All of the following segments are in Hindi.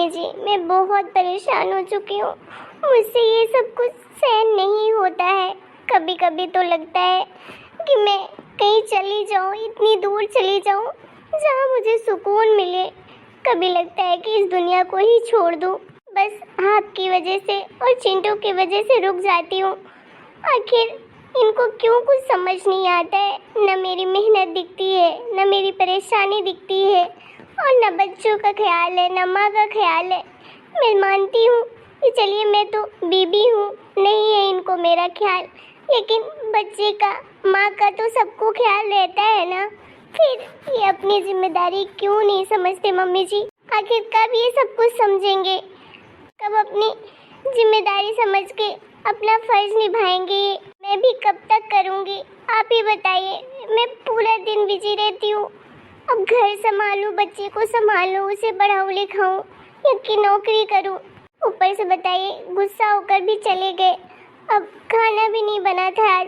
मम्मी जी, मैं बहुत परेशान हो चुकी हूँ। मुझसे ये सब कुछ सहन नहीं होता है। कभी कभी तो लगता है कि मैं कहीं चली जाऊँ, इतनी दूर चली जाऊँ जहाँ मुझे सुकून मिले। कभी लगता है कि इस दुनिया को ही छोड़ दूँ। बस आपकी वजह से और चिंटू की वजह से रुक जाती हूँ। आखिर इनको क्यों कुछ समझ नहीं आता है। न मेरी मेहनत दिखती है, न मेरी परेशानी दिखती है, और न बच्चों का ख्याल है, न माँ का ख्याल है। मैं मानती हूँ कि चलिए मैं तो बीबी हूँ, नहीं है इनको मेरा ख्याल, लेकिन बच्चे का, माँ का तो सबको ख्याल रहता है ना। फिर ये अपनी जिम्मेदारी क्यों नहीं समझते मम्मी जी? आखिर कब ये सब कुछ समझेंगे? कब अपनी जिम्मेदारी समझ के अपना फर्ज निभाएंगे? मैं भी कब तक करूँगी? आप ही बताइए। मैं पूरा दिन बिजी रहती हूँ। अब घर संभालूं, बच्चे को संभालूं, उसे पढ़ाऊं लिखाऊं या कि नौकरी करूं। ऊपर से बताइए गुस्सा होकर भी चले गए। अब खाना भी नहीं बना था, आज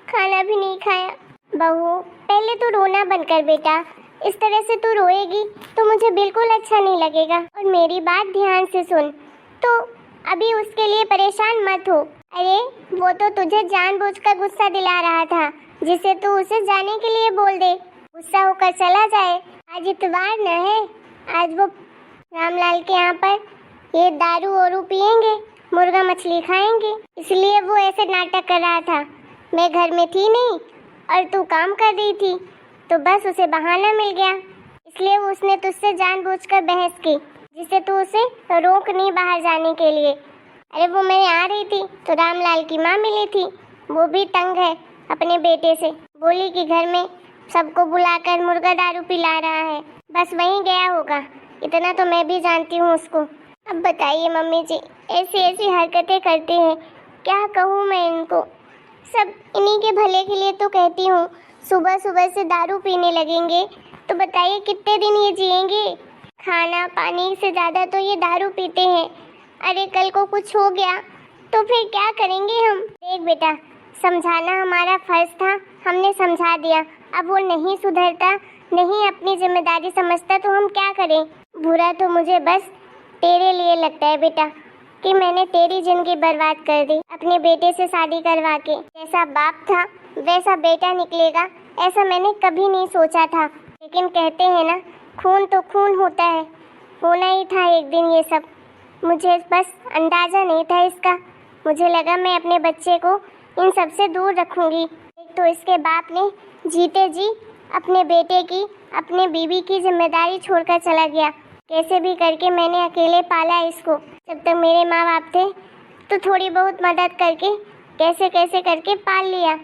खाना भी नहीं खाया। बहू पहले तो रोना बंद कर बेटा। इस तरह से तू रोएगी तो मुझे बिल्कुल अच्छा नहीं लगेगा। और मेरी बात ध्यान से सुन। तो अभी उसके लिए परेशान मत हो। अरे वो तो तुझे जानबूझकर गुस्सा दिला रहा था, जिसे तू उसे जाने के लिए बोल दे, गुस्सा होकर चला जाए। आज इतवार न है, आज वो रामलाल के यहाँ पर ये दारू और पियेंगे, मुर्गा मछली खाएंगे, इसलिए वो ऐसे नाटक कर रहा था। मैं घर में थी नहीं और तू काम कर रही थी, तो बस उसे बहाना मिल गया, इसलिए उसने तुझसे जानबूझकर बहस की, जिससे तू उसे रोक नहीं बाहर जाने के लिए। अरे वो मैं आ रही थी तो रामलाल की माँ मिली थी, वो भी तंग है अपने बेटे से, बोली कि घर में सबको बुलाकर मुर्गा दारू पिला रहा है, बस वहीं गया होगा। इतना तो मैं भी जानती हूँ उसको। अब बताइए मम्मी जी, ऐसी ऐसी हरकतें करते हैं, क्या कहूँ मैं इनको? सब इन्हीं के भले के लिए तो कहती हूँ। सुबह सुबह से दारू पीने लगेंगे तो बताइए कितने दिन ये जिएंगे? खाना पानी से ज़्यादा तो ये दारू पीते हैं। अरे कल को कुछ हो गया तो फिर क्या करेंगे हम? देख बेटा, समझाना हमारा फर्ज था, हमने समझा दिया। अब वो नहीं सुधरता, नहीं अपनी जिम्मेदारी समझता तो हम क्या करें? बुरा तो मुझे बस तेरे लिए लगता है बेटा, कि मैंने तेरी जिंदगी बर्बाद कर दी अपने बेटे से शादी करवा के। जैसा बाप था वैसा बेटा निकलेगा, ऐसा मैंने कभी नहीं सोचा था। लेकिन कहते हैं ना, खून तो खून होता है, होना ही था एक दिन ये सब। मुझे बस अंदाज़ा नहीं था इसका। मुझे लगा मैं अपने बच्चे को इन सब से दूर रखूँगी। एक तो इसके बाप ने जीते जी अपने बेटे की, अपने बीवी की जिम्मेदारी छोड़कर चला गया। कैसे भी करके मैंने अकेले पाला इसको। जब तक मेरे माँ बाप थे तो थोड़ी बहुत मदद करके कैसे कैसे करके पाल लिया,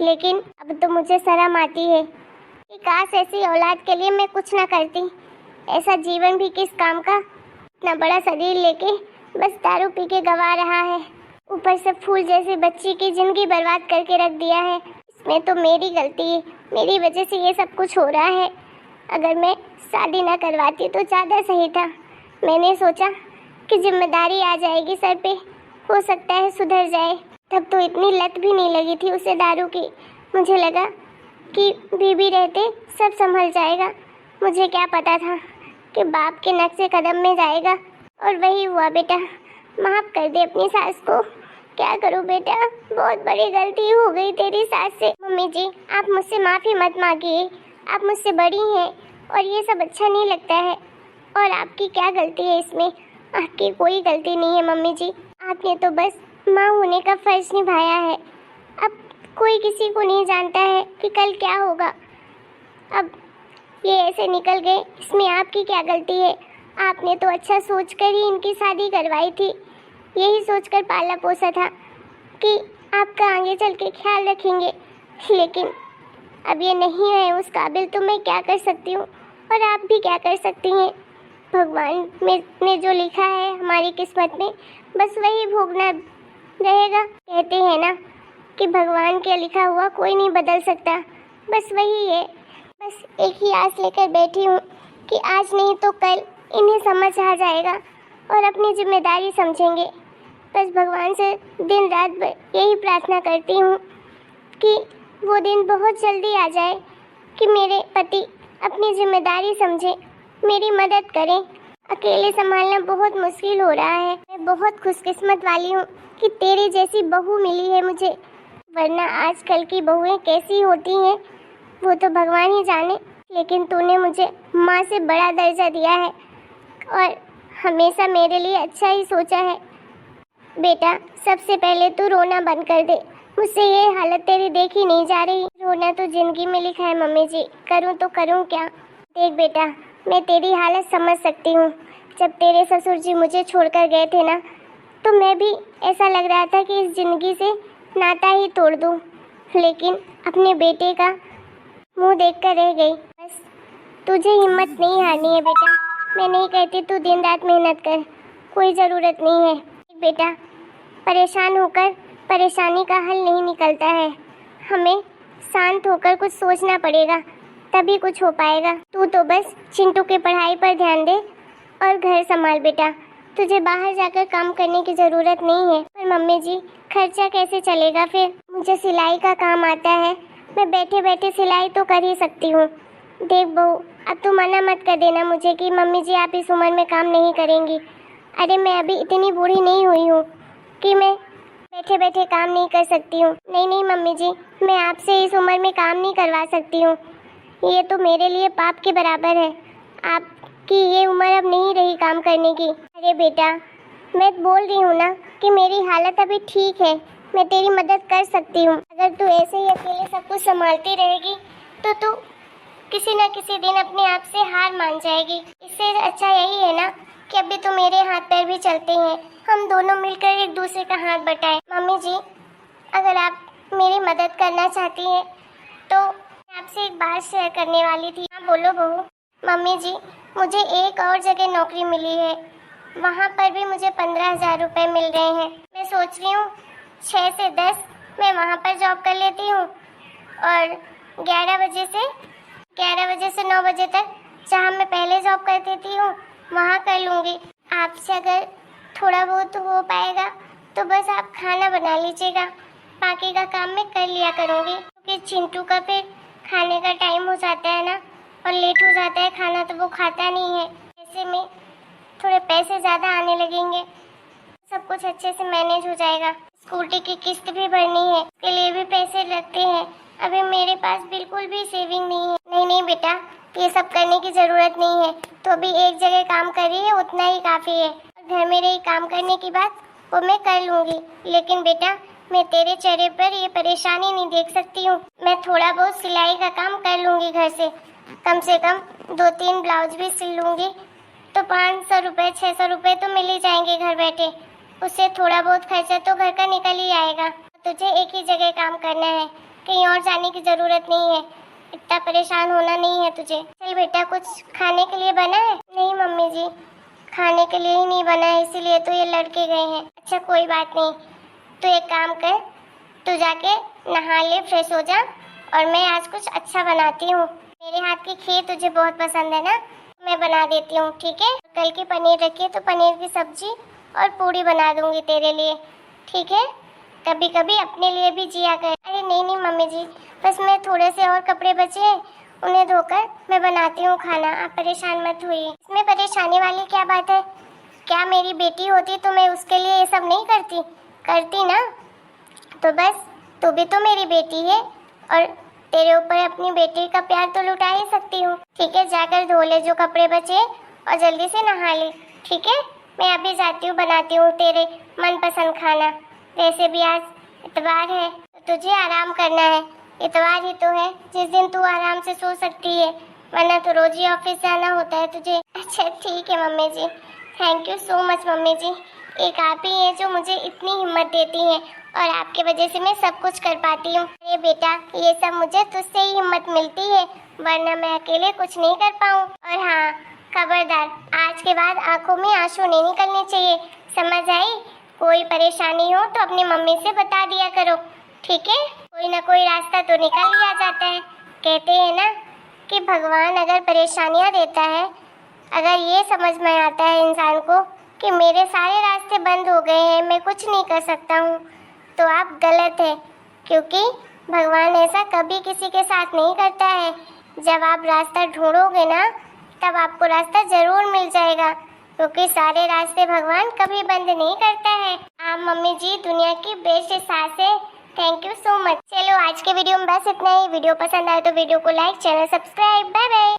लेकिन अब तो मुझे शर्म आती है कि काश ऐसी औलाद के लिए मैं कुछ ना करती। ऐसा जीवन भी किस काम का, इतना बड़ा शरीर लेके बस दारू पी के गवा रहा है, ऊपर से फूल जैसी बच्ची की जिंदगी बर्बाद करके रख दिया है। इसमें तो मेरी गलती है, मेरी वजह से ये सब कुछ हो रहा है। अगर मैं शादी ना करवाती तो ज़्यादा सही था। मैंने सोचा कि जिम्मेदारी आ जाएगी सर पे, हो सकता है सुधर जाए। तब तो इतनी लत भी नहीं लगी थी उसे दारू की। मुझे लगा कि बीबी रहते सब संभल जाएगा। मुझे क्या पता था कि बाप के नक्शे कदम में जाएगा, और वही हुआ बेटा। माफ़ कर दे अपनी सास को। क्या करूं बेटा, बहुत बड़ी गलती हो गई तेरी सास से। मम्मी जी आप मुझसे माफ़ी मत मांगिए, आप मुझसे बड़ी हैं और ये सब अच्छा नहीं लगता है। और आपकी क्या गलती है इसमें? आपकी कोई गलती नहीं है मम्मी जी, आपने तो बस माँ होने का फर्ज निभाया है। अब कोई किसी को नहीं जानता है कि कल क्या होगा। अब ये ऐसे निकल गए, इसमें आपकी क्या गलती है? आपने तो अच्छा सोचकर ही इनकी शादी करवाई थी, यही सोचकर पाला पोसा था कि आपका आगे चल के ख्याल रखेंगे। लेकिन अब ये नहीं है उस काबिल, तो मैं क्या कर सकती हूँ और आप भी क्या कर सकती हैं? भगवान ने जो लिखा है हमारी किस्मत में, बस वही भोगना रहेगा। कहते हैं ना कि भगवान के लिखा हुआ कोई नहीं बदल सकता, बस वही है। बस एक ही आस लेकर बैठी हूँ कि आज नहीं तो कल इन्हें समझ आ जाएगा और अपनी जिम्मेदारी समझेंगे। बस भगवान से दिन रात यही प्रार्थना करती हूँ कि वो दिन बहुत जल्दी आ जाए कि मेरे पति अपनी जिम्मेदारी समझें, मेरी मदद करें। अकेले संभालना बहुत मुश्किल हो रहा है। मैं बहुत खुशकिस्मत वाली हूँ कि तेरे जैसी बहू मिली है मुझे, वरना आजकल की बहुएं कैसी होती हैं वो तो भगवान ही जाने। लेकिन तूने मुझे माँ से बड़ा दर्जा दिया है और हमेशा मेरे लिए अच्छा ही सोचा है। बेटा, सबसे पहले तू रोना बंद कर दे। मुझसे ये हालत तेरी देखी नहीं जा रही। रोना तो जिंदगी में लिखा है मम्मी जी, करूँ तो करूँ क्या। देख बेटा, मैं तेरी हालत समझ सकती हूँ। जब तेरे ससुर जी मुझे छोड़कर गए थे ना, तो मैं भी ऐसा लग रहा था कि इस जिंदगी से नाता ही तोड़ दूँ, लेकिन अपने बेटे का मुंह देखकर रह गई। बस तुझे हिम्मत नहीं हारनी है बेटा। मैं नहीं कहती तू दिन रात मेहनत कर, कोई ज़रूरत नहीं है। बेटा, परेशान होकर परेशानी का हल नहीं निकलता है। हमें शांत होकर कुछ सोचना पड़ेगा, तभी कुछ हो पाएगा। तू तो बस चिंटू की पढ़ाई पर ध्यान दे और घर संभाल बेटा। तुझे बाहर जाकर काम करने की ज़रूरत नहीं है। पर मम्मी जी, खर्चा कैसे चलेगा फिर? मुझे सिलाई का काम आता है, मैं बैठे बैठे सिलाई तो कर ही सकती हूँ। देख बहू, अब तू मना मत कर देना मुझे कि मम्मी जी आप इस उम्र में काम नहीं करेंगी। अरे मैं अभी इतनी बूढ़ी नहीं हुई हूँ कि मैं बैठे बैठे काम नहीं कर सकती हूँ। नहीं नहीं मम्मी जी, मैं आपसे इस उम्र में काम नहीं करवा सकती हूँ। ये तो मेरे लिए पाप के बराबर है। आपकी ये उम्र अब नहीं रही काम करने की। अरे बेटा, मैं बोल रही हूँ ना कि मेरी हालत अभी ठीक है, मैं तेरी मदद कर सकती हूँ। अगर तू ऐसे ही अकेले सब कुछ संभालती रहेगी तो तू किसी न किसी दिन अपने आप से हार मान जाएगी। इससे अच्छा यही है ना कि अभी तो मेरे हाथ पैर भी चलते हैं, हम दोनों मिलकर एक दूसरे का हाथ बटाएं। मम्मी जी, अगर आप मेरी मदद करना चाहती हैं तो मैं आपसे एक बात शेयर करने वाली थी। हाँ बोलो बहू। मम्मी जी, मुझे एक और जगह नौकरी मिली है, वहाँ पर भी मुझे 15,000 रुपये मिल रहे हैं। मैं सोच रही हूँ 6 से 10 मैं वहाँ पर जॉब कर लेती हूँ और 11 बजे से 9 बजे तक जहाँ मैं पहले जॉब करती थी वहाँ कर लूँगी। आपसे अगर थोड़ा बहुत हो पाएगा तो बस आप खाना बना लीजिएगा, बाकी का काम मैं कर लिया करूँगी। क्योंकि चिंटू का फिर खाने का टाइम हो जाता है ना और लेट हो जाता है खाना, तो वो खाता नहीं है। ऐसे में थोड़े पैसे ज़्यादा आने लगेंगे, सब कुछ अच्छे से मैनेज हो जाएगा। स्कूटी की किस्त भी भरनी है, उसके लिए भी पैसे लगते हैं। अभी मेरे पास बिल्कुल भी सेविंग नहीं है। नहीं नहीं बेटा, ये सब करने की ज़रूरत नहीं है। तो अभी एक जगह काम कर रही है, उतना ही काफ़ी है। घर में रही काम करने की बात वो मैं कर लूँगी, लेकिन बेटा मैं तेरे चेहरे पर ये परेशानी नहीं देख सकती हूँ। मैं थोड़ा बहुत सिलाई का काम कर लूँगी घर से कम 2-3 ब्लाउज भी सिल लूँगी, तो 500 रुपये 600 रुपये तो मिल ही जाएंगे घर बैठे। उससे थोड़ा बहुत खर्चा तो घर का निकल ही आएगा। तुझे एक ही जगह काम करना है, कहीं और जाने की ज़रूरत नहीं है। इतना परेशान होना नहीं है तुझे। चल बेटा, कुछ खाने के लिए बना है? नहीं मम्मी जी, खाने के लिए ही नहीं बना है, इसीलिए तो ये लड़के गए हैं। अच्छा कोई बात नहीं, तो एक काम कर, तू जाके नहा ले, फ्रेश हो जा, और मैं आज कुछ अच्छा बनाती हूँ। मेरे हाथ की खीर तुझे बहुत पसंद है ना, मैं बना देती हूँ, ठीक है? कल की पनीर रखी है तो पनीर की सब्जी और पूड़ी बना दूँगी तेरे लिए, ठीक है? कभी कभी अपने लिए भी जिया कर। अरे नहीं नहीं मम्मी जी, बस मैं थोड़े से और कपड़े बचे हैं, उन्हें धोकर मैं बनाती हूँ खाना, आप परेशान मत होइए। इसमें परेशानी वाली क्या बात है? क्या मेरी बेटी होती तो मैं उसके लिए ये सब नहीं करती ना। तो बस तू भी तो मेरी बेटी है और तेरे ऊपर अपनी बेटी का प्यार तो लुटा ही सकती हूँ। ठीक है, जाकर धो ले जो कपड़े बचे और जल्दी से नहा ले, ठीक है? मैं अभी जाती हूँ, बनाती हूँ तेरे मनपसंद खाना। वैसे भी आज इतवार है तो तुझे आराम करना है। इतवार ही तो है जिस दिन तू आराम से सो सकती है, वरना तो रोज ही ऑफिस जाना होता है तुझे। अच्छा ठीक है mummy ji, thank you so much mummy ji. एक आप ही हैं जो मुझे इतनी हिम्मत देती हैं और आपके वजह से मैं सब कुछ कर पाती हूँ। अरे बेटा, ये सब मुझे तुझसे ही हिम्मत मिलती है, वरना मैं अकेले कुछ नहीं कर पाऊँ। और हाँ, खबरदार, आज के बाद आंखों में आंसू नहीं निकलने चाहिए, समझ आई? कोई परेशानी हो तो अपनी मम्मी से बता दिया करो, ठीक है? कोई ना कोई रास्ता तो निकल ही आ जाता है। कहते हैं ना कि भगवान अगर परेशानियाँ देता है, अगर ये समझ में आता है इंसान को कि मेरे सारे रास्ते बंद हो गए हैं, मैं कुछ नहीं कर सकता हूँ, तो आप गलत है, क्योंकि भगवान ऐसा कभी किसी के साथ नहीं करता है। जब आप रास्ता ढूंढोगे ना, तब आपको रास्ता ज़रूर मिल जाएगा। क्योंकि सारे रास्ते भगवान कभी बंद नहीं करता है। आप मम्मी जी दुनिया की बेस्ट सास है। Thank you so much. चलो आज के वीडियो में बस इतना ही। वीडियो पसंद आए तो वीडियो को like, channel subscribe. Bye bye.